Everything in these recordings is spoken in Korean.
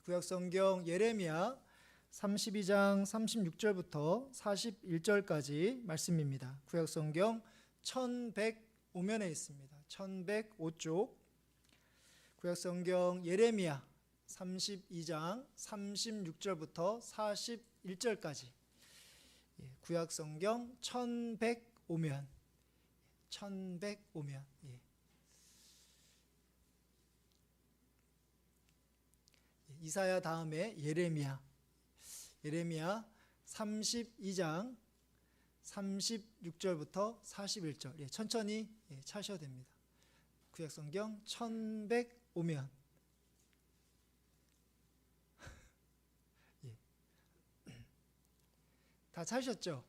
구약성경 예레미야 32장 36절부터 41절까지 말씀입니다. 구약성경 1105면에 있습니다. 1105쪽 구약성경 예레미야 32장 36절부터 41절까지 구약성경 1105면 이사야 다음에 예레미야 32장 36절부터 41절 천천히 차셔도 됩니다. 구약성경 1105면 다 찾으셨죠?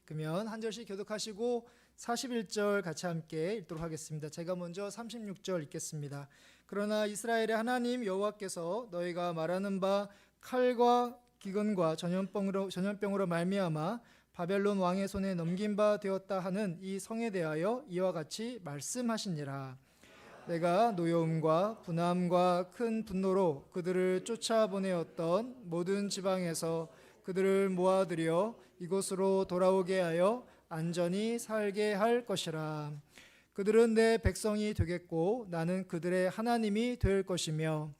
그러면 한 절씩 교독하시고 41절 같이 함께 읽도록 하겠습니다. 제가 먼저 36절 읽겠습니다. 그러나 이스라엘의 하나님 여호와께서 너희가 말하는 바 칼과 기근과 전염병으로 말미암아 바벨론 왕의 손에 넘긴 바 되었다 하는 이 성에 대하여 이와 같이 말씀하시니라. 내가 노여움과 분함과 큰 분노로 그들을 쫓아보내었던 모든 지방에서 그들을 모아들여 이곳으로 돌아오게 하여 안전히 살게 할 것이라. 그들은 내 백성이 되겠고 나는 그들의 하나님이 될 것이며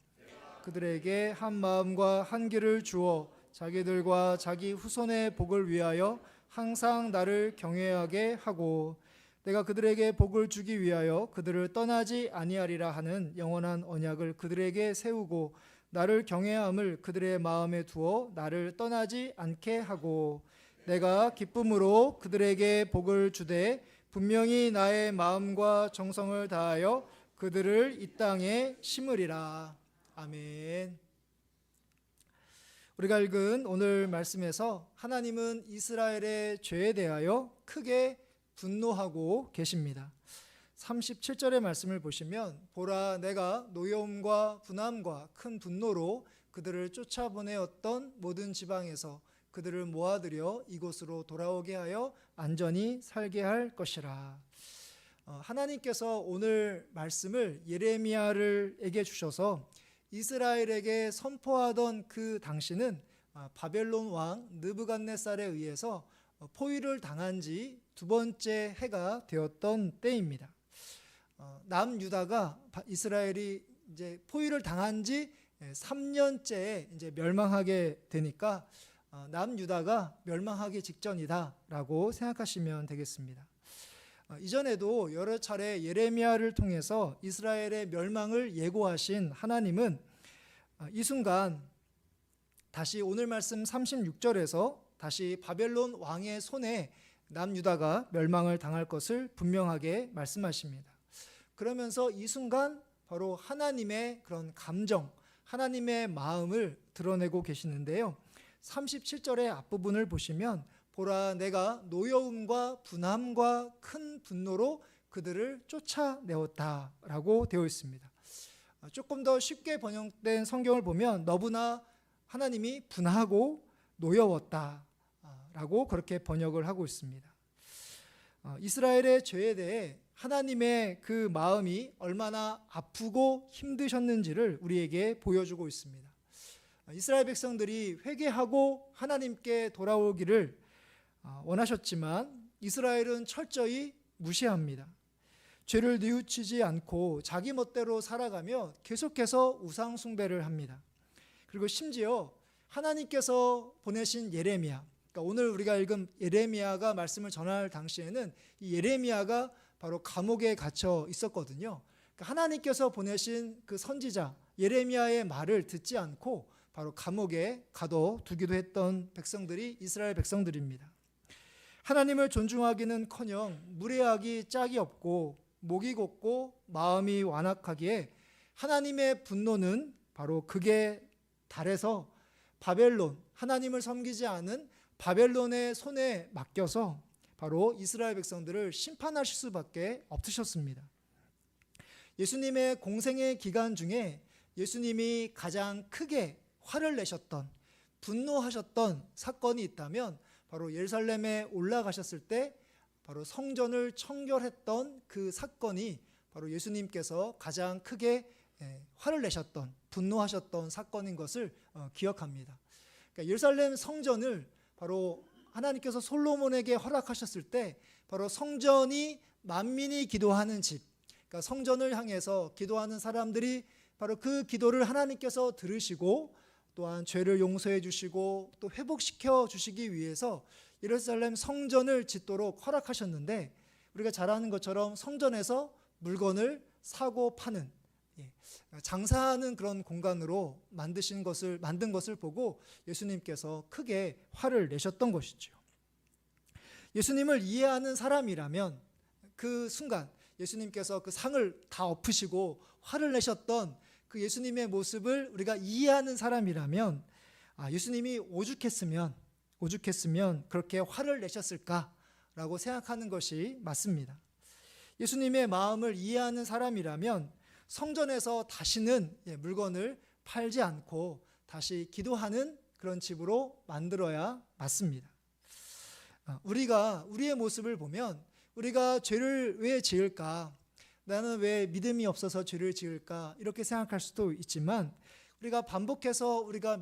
그들에게 한 마음과 한 길을 주어 자기들과 자기 후손의 복을 위하여 항상 나를 경외하게 하고 내가 그들에게 복을 주기 위하여 그들을 떠나지 아니하리라 하는 영원한 언약을 그들에게 세우고 나를 경외함을 그들의 마음에 두어 나를 떠나지 않게 하고 내가 기쁨으로 그들에게 복을 주되 분명히 나의 마음과 정성을 다하여 그들을 이 땅에 심으리라. 아멘. 우리가 읽은 오늘 말씀에서 하나님은 이스라엘의 죄에 대하여 크게 분노하고 계십니다. 37절의 말씀을 보시면 보라 내가 노여움과 분함과 큰 분노로 그들을 쫓아보내었던 모든 지방에서 그들을 모아들여 이곳으로 돌아오게 하여 안전히 살게 할 것이라. 하나님께서 오늘 말씀을 예레미야에게 주셔서 이스라엘에게 선포하던 그 당시는 바벨론 왕 느부갓네살에 의해서 포위를 당한 지 두 번째 해가 되었던 때입니다. 남유다가 이스라엘이 이제 포위를 당한 지 3년째에 이제 멸망하게 되니까 남유다가 멸망하기 직전이다라고 생각하시면 되겠습니다. 이전에도 여러 차례 예레미야를 통해서 이스라엘의 멸망을 예고하신 하나님은 이 순간 다시 오늘 말씀 36절에서 다시 바벨론 왕의 손에 남유다가 멸망을 당할 것을 분명하게 말씀하십니다. 그러면서 이 순간 바로 하나님의 그런 감정, 하나님의 마음을 드러내고 계시는데요. 37절의 앞부분을 보시면 보라 내가 노여움과 분함과 큰 분노로 그들을 쫓아내었다라고 되어 있습니다. 조금 더 쉽게 번역된 성경을 보면 너무나 하나님이 분하고 노여웠다라고 그렇게 번역을 하고 있습니다. 이스라엘의 죄에 대해 하나님의 그 마음이 얼마나 아프고 힘드셨는지를 우리에게 보여주고 있습니다. 이스라엘 백성들이 회개하고 하나님께 돌아오기를 원하셨지만 이스라엘은 철저히 무시합니다. 죄를 뉘우치지 않고 자기 멋대로 살아가며 계속해서 우상 숭배를 합니다. 그리고 심지어 하나님께서 보내신 예레미야, 그러니까 오늘 우리가 읽은 예레미야가 말씀을 전할 당시에는 이 예레미야가 바로 감옥에 갇혀 있었거든요. 그러니까 하나님께서 보내신 그 선지자 예레미야의 말을 듣지 않고 바로 감옥에 가둬두기도 했던 백성들이 이스라엘 백성들입니다. 하나님을 존중하기는커녕 무례하기 짝이 없고 목이 곧고 마음이 완악하기에 하나님의 분노는 바로 극에 달해서 바벨론, 하나님을 섬기지 않은 바벨론의 손에 맡겨서 바로 이스라엘 백성들을 심판하실 수밖에 없으셨습니다. 예수님의 공생의 기간 중에 예수님이 가장 크게 화를 내셨던, 분노하셨던 사건이 있다면 바로 예루살렘에 올라가셨을 때 바로 성전을 청결했던 그 사건이 바로 예수님께서 가장 크게 화를 내셨던, 분노하셨던 사건인 것을 기억합니다. 그러니까 예루살렘 성전을 바로 하나님께서 솔로몬에게 허락하셨을 때 바로 성전이 만민이 기도하는 집, 그러니까 성전을 향해서 기도하는 사람들이 바로 그 기도를 하나님께서 들으시고 또한 죄를 용서해 주시고 또 회복시켜 주시기 위해서 예루살렘 성전을 짓도록 허락하셨는데, 우리가 잘 아는 것처럼 성전에서 물건을 사고 파는, 장사하는 그런 공간으로 만든 것을 보고 예수님께서 크게 화를 내셨던 것이죠. 예수님을 이해하는 사람이라면 그 순간 예수님께서 그 상을 다 엎으시고 화를 내셨던 그 예수님의 모습을 우리가 이해하는 사람이라면 예수님이 오죽했으면 그렇게 화를 내셨을까라고 생각하는 것이 맞습니다. 예수님의 마음을 이해하는 사람이라면 성전에서 다시는 물건을 팔지 않고 다시 기도하는 그런 집으로 만들어야 맞습니다. 우리가 우리의 모습을 보면 우리가 죄를 왜 지을까? 나는 왜 믿음이 없어서 죄를 지을까? 이렇게 생각할 수도 있지만, 우리가 반복해서 우리가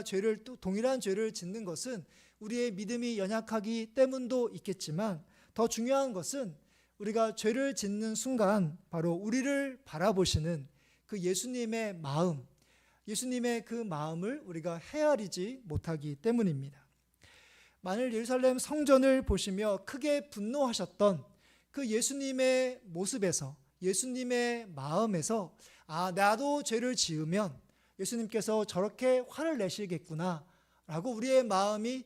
죄를 또 동일한 죄를 짓는 것은 우리의 믿음이 연약하기 때문도 있겠지만, 더 중요한 것은 우리가 죄를 짓는 순간 바로 우리를 바라보시는 그 예수님의 마음, 예수님의 그 마음을 우리가 헤아리지 못하기 때문입니다. 만일 예루살렘 성전을 보시며 크게 분노하셨던 그 예수님의 모습에서, 예수님의 마음에서 나도 죄를 지으면 예수님께서 저렇게 화를 내시겠구나 라고 우리의 마음이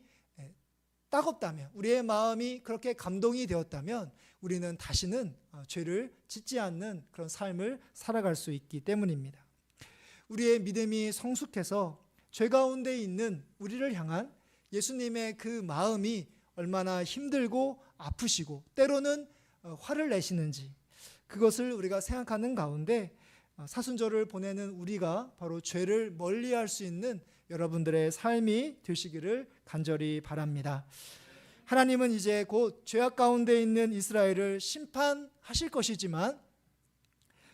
따갑다면, 우리의 마음이 그렇게 감동이 되었다면 우리는 다시는 죄를 짓지 않는 그런 삶을 살아갈 수 있기 때문입니다. 우리의 믿음이 성숙해서 죄 가운데 있는 우리를 향한 예수님의 그 마음이 얼마나 힘들고 아프시고 때로는 화를 내시는지, 그것을 우리가 생각하는 가운데 사순절을 보내는 우리가 바로 죄를 멀리할 수 있는 여러분들의 삶이 되시기를 간절히 바랍니다. 하나님은 이제 곧 죄악 가운데 있는 이스라엘을 심판하실 것이지만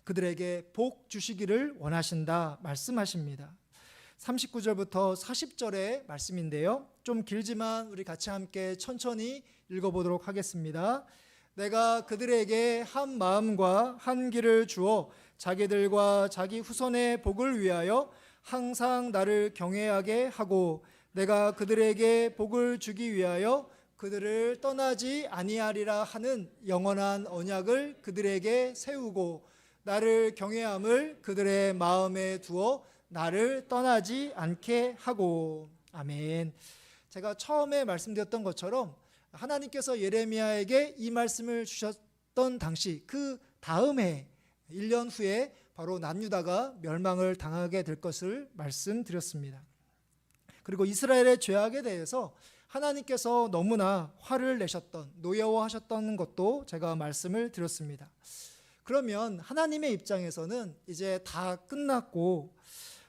그들에게 복 주시기를 원하신다 말씀하십니다. 39절부터 40절의 말씀인데요, 좀 길지만 우리 같이 함께 천천히 읽어보도록 하겠습니다. 내가 그들에게 한 마음과 한 길을 주어 자기들과 자기 후손의 복을 위하여 항상 나를 경외하게 하고, 내가 그들에게 복을 주기 위하여 그들을 떠나지 아니하리라 하는 영원한 언약을 그들에게 세우고, 나를 경외함을 그들의 마음에 두어 나를 떠나지 않게 하고. 아멘. 제가 처음에 말씀드렸던 것처럼 하나님께서 예레미야에게 이 말씀을 주셨던 당시 그 다음 해 1년 후에 바로 남유다가 멸망을 당하게 될 것을 말씀드렸습니다. 그리고 이스라엘의 죄악에 대해서 하나님께서 너무나 화를 내셨던, 노여워하셨던 것도 제가 말씀을 드렸습니다. 그러면 하나님의 입장에서는 이제 다 끝났고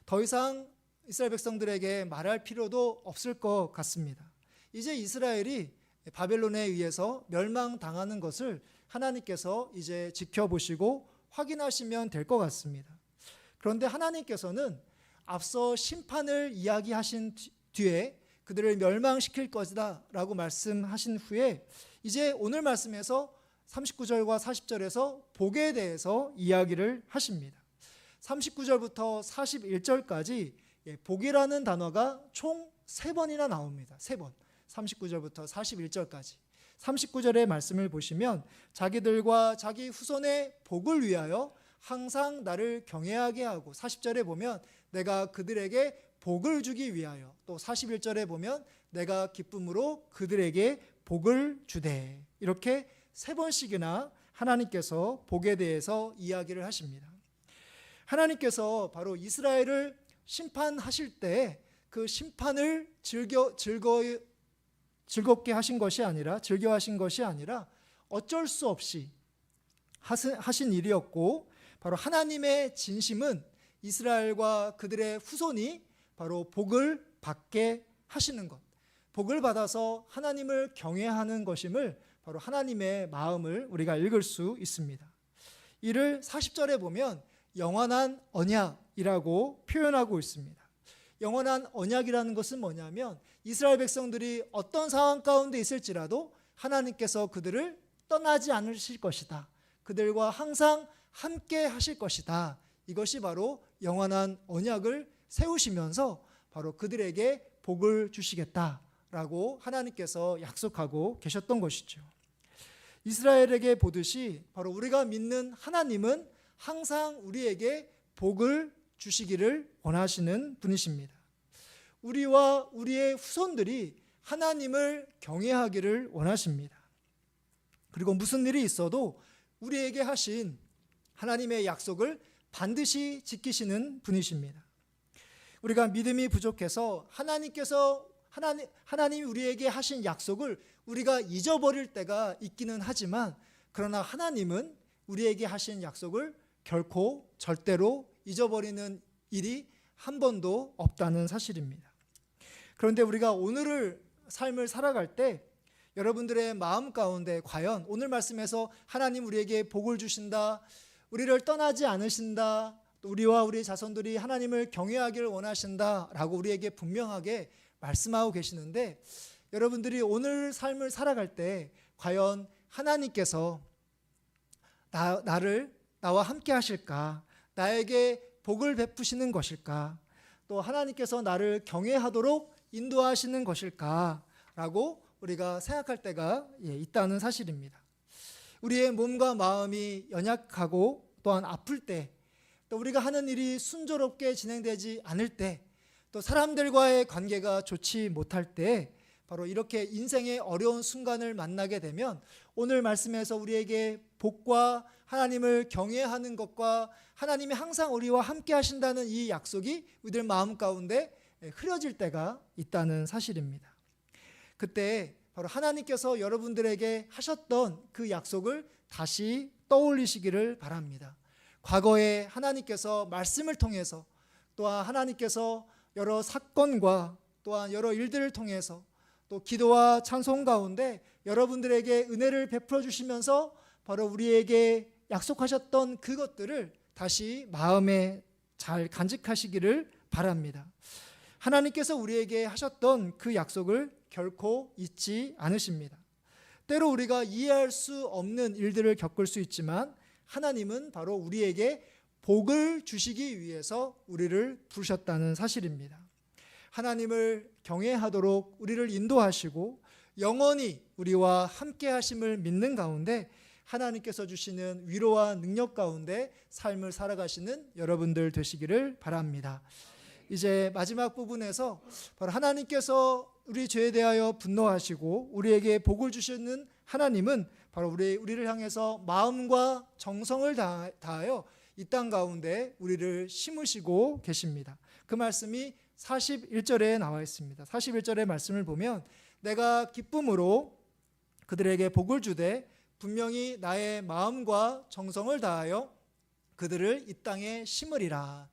더 이상 이스라엘 백성들에게 말할 필요도 없을 것 같습니다. 이제 이스라엘이 바벨론에 의해서 멸망당하는 것을 하나님께서 이제 지켜보시고 확인하시면 될 것 같습니다. 그런데 하나님께서는 앞서 심판을 이야기하신 뒤에 그들을 멸망시킬 것이다 라고 말씀하신 후에 이제 오늘 말씀에서 39절과 40절에서 복에 대해서 이야기를 하십니다. 39절부터 41절까지 복이라는 단어가 총 3번이나 나옵니다. 3번. 39절부터 41절까지. 39절의 말씀을 보시면 자기들과 자기 후손의 복을 위하여 항상 나를 경외하게 하고, 40절에 보면 내가 그들에게 복을 주기 위하여, 또 41절에 보면 내가 기쁨으로 그들에게 복을 주되, 이렇게 3번씩이나 하나님께서 복에 대해서 이야기를 하십니다. 하나님께서 바로 이스라엘을 심판하실 때 그 심판을 즐겁게 하신 것이 아니라, 즐겨하신 것이 아니라 어쩔 수 없이 하신 일이었고, 바로 하나님의 진심은 이스라엘과 그들의 후손이 바로 복을 받게 하시는 것, 복을 받아서 하나님을 경외하는 것임을 바로 하나님의 마음을 우리가 읽을 수 있습니다. 이를 40절에 보면 영원한 언약이라고 표현하고 있습니다. 영원한 언약이라는 것은 뭐냐면 이스라엘 백성들이 어떤 상황 가운데 있을지라도 하나님께서 그들을 떠나지 않으실 것이다. 그들과 항상 함께 하실 것이다. 이것이 바로 영원한 언약을 세우시면서 바로 그들에게 복을 주시겠다라고 하나님께서 약속하고 계셨던 것이죠. 이스라엘에게 보듯이 바로 우리가 믿는 하나님은 항상 우리에게 복을 주시기를 원하시는 분이십니다. 우리와 우리의 후손들이 하나님을 경외하기를 원하십니다. 그리고 무슨 일이 있어도 우리에게 하신 하나님의 약속을 반드시 지키시는 분이십니다. 우리가 믿음이 부족해서 하나님이 우리에게 하신 약속을 우리가 잊어버릴 때가 있기는 하지만, 그러나 하나님은 우리에게 하신 약속을 결코 절대로 잊어버리는 일이 한 번도 없다는 사실입니다. 그런데 우리가 오늘을 삶을 살아갈 때 여러분들의 마음 가운데 과연 오늘 말씀에서 하나님 우리에게 복을 주신다, 우리를 떠나지 않으신다, 또 우리와 우리 자손들이 하나님을 경외하기를 원하신다 라고 우리에게 분명하게 말씀하고 계시는데, 여러분들이 오늘 삶을 살아갈 때 과연 하나님께서 나와 함께 하실까? 나에게 복을 베푸시는 것일까? 또 하나님께서 나를 경외하도록 인도하시는 것일까? 라고 우리가 생각할 때가 있다는 사실입니다. 우리의 몸과 마음이 연약하고 또한 아플 때, 또 우리가 하는 일이 순조롭게 진행되지 않을 때, 또 사람들과의 관계가 좋지 못할 때, 바로 이렇게 인생의 어려운 순간을 만나게 되면 오늘 말씀에서 우리에게 복과 하나님을 경외하는 것과 하나님이 항상 우리와 함께 하신다는 이 약속이 우리들 마음 가운데 흐려질 때가 있다는 사실입니다. 그때 바로 하나님께서 여러분들에게 하셨던 그 약속을 다시 떠올리시기를 바랍니다. 과거에 하나님께서 말씀을 통해서, 또한 하나님께서 여러 사건과 또한 여러 일들을 통해서, 또 기도와 찬송 가운데 여러분들에게 은혜를 베풀어 주시면서 바로 우리에게 약속하셨던 그것들을 다시 마음에 잘 간직하시기를 바랍니다. 하나님께서 우리에게 하셨던 그 약속을 결코 잊지 않으십니다. 때로 우리가 이해할 수 없는 일들을 겪을 수 있지만 하나님은 바로 우리에게 복을 주시기 위해서 우리를 부르셨다는 사실입니다. 하나님을 경외하도록 우리를 인도하시고 영원히 우리와 함께 하심을 믿는 가운데 하나님께서 주시는 위로와 능력 가운데 삶을 살아가시는 여러분들 되시기를 바랍니다. 이제 마지막 부분에서 바로 하나님께서 우리 죄에 대하여 분노하시고 우리에게 복을 주시는 하나님은 바로 우리를 향해서 마음과 정성을 다하여 이 땅 가운데 우리를 심으시고 계십니다. 그 말씀이 41절에 나와 있습니다. 41절의 말씀을 보면 내가 기쁨으로 그들에게 복을 주되 분명히 나의 마음과 정성을 다하여 그들을 이 땅에 심으리라.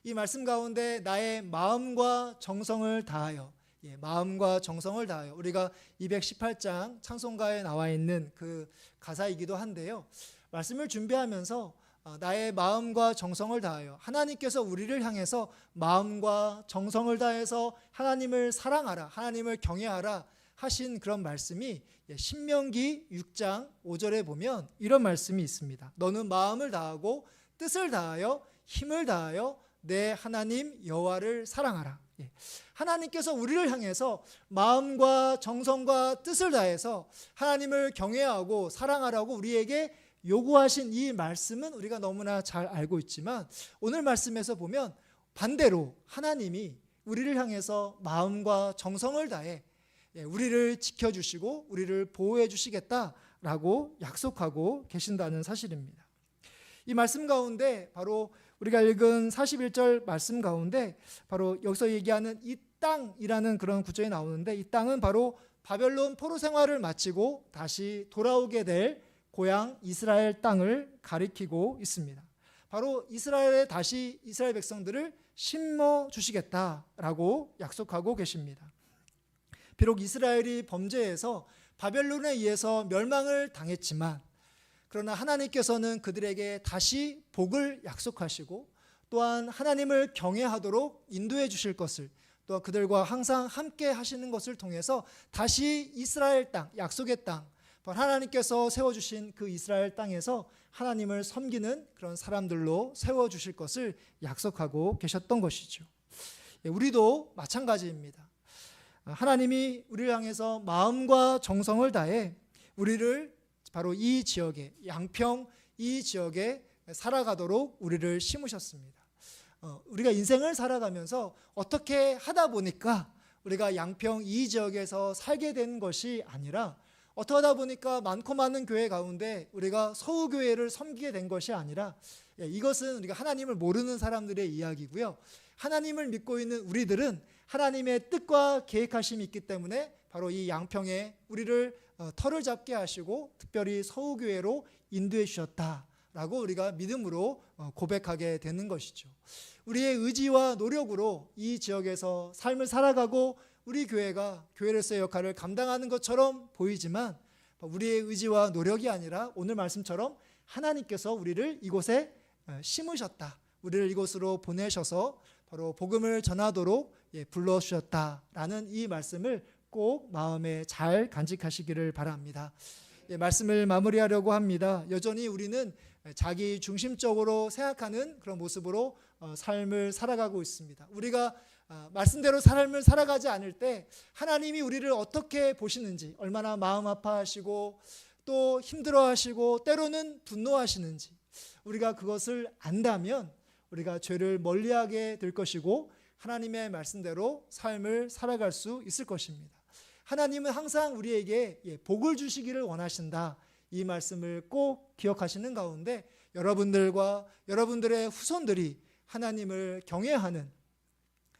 이 말씀 가운데 나의 마음과 정성을 다하여, 마음과 정성을 다하여, 우리가 218장 찬송가에 나와 있는 그 가사이기도 한데요, 말씀을 준비하면서 나의 마음과 정성을 다하여, 하나님께서 우리를 향해서 마음과 정성을 다해서 하나님을 사랑하라, 하나님을 경외하라 하신 그런 말씀이 신명기 6장 5절에 보면 이런 말씀이 있습니다. 너는 마음을 다하고 뜻을 다하여 힘을 다하여 내 하나님 여호와를 사랑하라. 하나님께서 우리를 향해서 마음과 정성과 뜻을 다해서 하나님을 경외하고 사랑하라고 우리에게 요구하신 이 말씀은 우리가 너무나 잘 알고 있지만, 오늘 말씀에서 보면 반대로 하나님이 우리를 향해서 마음과 정성을 다해 우리를 지켜주시고 우리를 보호해 주시겠다라고 약속하고 계신다는 사실입니다. 이 말씀 가운데 바로 우리가 읽은 41절 말씀 가운데 바로 여기서 얘기하는 이 땅이라는 그런 구절이 나오는데, 이 땅은 바로 바벨론 포로 생활을 마치고 다시 돌아오게 될 고향 이스라엘 땅을 가리키고 있습니다. 바로 이스라엘에 다시 이스라엘 백성들을 심어 주시겠다라고 약속하고 계십니다. 비록 이스라엘이 범죄해서 바벨론에 의해서 멸망을 당했지만, 그러나 하나님께서는 그들에게 다시 복을 약속하시고 또한 하나님을 경외하도록 인도해 주실 것을, 또 그들과 항상 함께 하시는 것을 통해서 다시 이스라엘 땅, 약속의 땅, 하나님께서 세워주신 그 이스라엘 땅에서 하나님을 섬기는 그런 사람들로 세워주실 것을 약속하고 계셨던 것이죠. 우리도 마찬가지입니다. 하나님이 우리를 향해서 마음과 정성을 다해 우리를 바로 이 지역에, 양평 이 지역에 살아가도록 우리를 심으셨습니다. 우리가 인생을 살아가면서 어떻게 하다 보니까 우리가 양평 이 지역에서 살게 된 것이 아니라, 어떻게 하다 보니까 많고 많은 교회 가운데 우리가 서우교회를 섬기게 된 것이 아니라, 이것은 우리가 하나님을 모르는 사람들의 이야기고요. 하나님을 믿고 있는 우리들은 하나님의 뜻과 계획하심이 있기 때문에 바로 이 양평에 우리를 터를 잡게 하시고 특별히 서우교회로 인도해 주셨다라고 우리가 믿음으로 고백하게 되는 것이죠. 우리의 의지와 노력으로 이 지역에서 삶을 살아가고 우리 교회가 교회로서의 역할을 감당하는 것처럼 보이지만, 우리의 의지와 노력이 아니라 오늘 말씀처럼 하나님께서 우리를 이곳에 심으셨다, 우리를 이곳으로 보내셔서 바로 복음을 전하도록 불러주셨다라는 이 말씀을 꼭 마음에 잘 간직하시기를 바랍니다. 말씀을 마무리하려고 합니다. 여전히 우리는 자기 중심적으로 생각하는 그런 모습으로 삶을 살아가고 있습니다. 우리가 말씀대로 삶을 살아가지 않을 때 하나님이 우리를 어떻게 보시는지, 얼마나 마음 아파하시고 또 힘들어하시고 때로는 분노하시는지 우리가 그것을 안다면 우리가 죄를 멀리하게 될 것이고 하나님의 말씀대로 삶을 살아갈 수 있을 것입니다. 하나님은 항상 우리에게 복을 주시기를 원하신다, 이 말씀을 꼭 기억하시는 가운데 여러분들과 여러분들의 후손들이 하나님을 경외하는,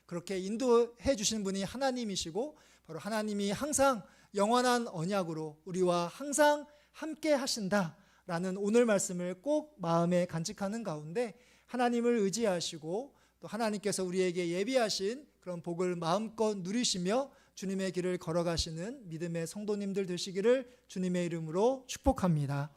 그렇게 인도해 주신 분이 하나님이시고 바로 하나님이 항상 영원한 언약으로 우리와 항상 함께 하신다라는 오늘 말씀을 꼭 마음에 간직하는 가운데 하나님을 의지하시고 또 하나님께서 우리에게 예비하신 그런 복을 마음껏 누리시며 주님의 길을 걸어가시는 믿음의 성도님들 되시기를 주님의 이름으로 축복합니다.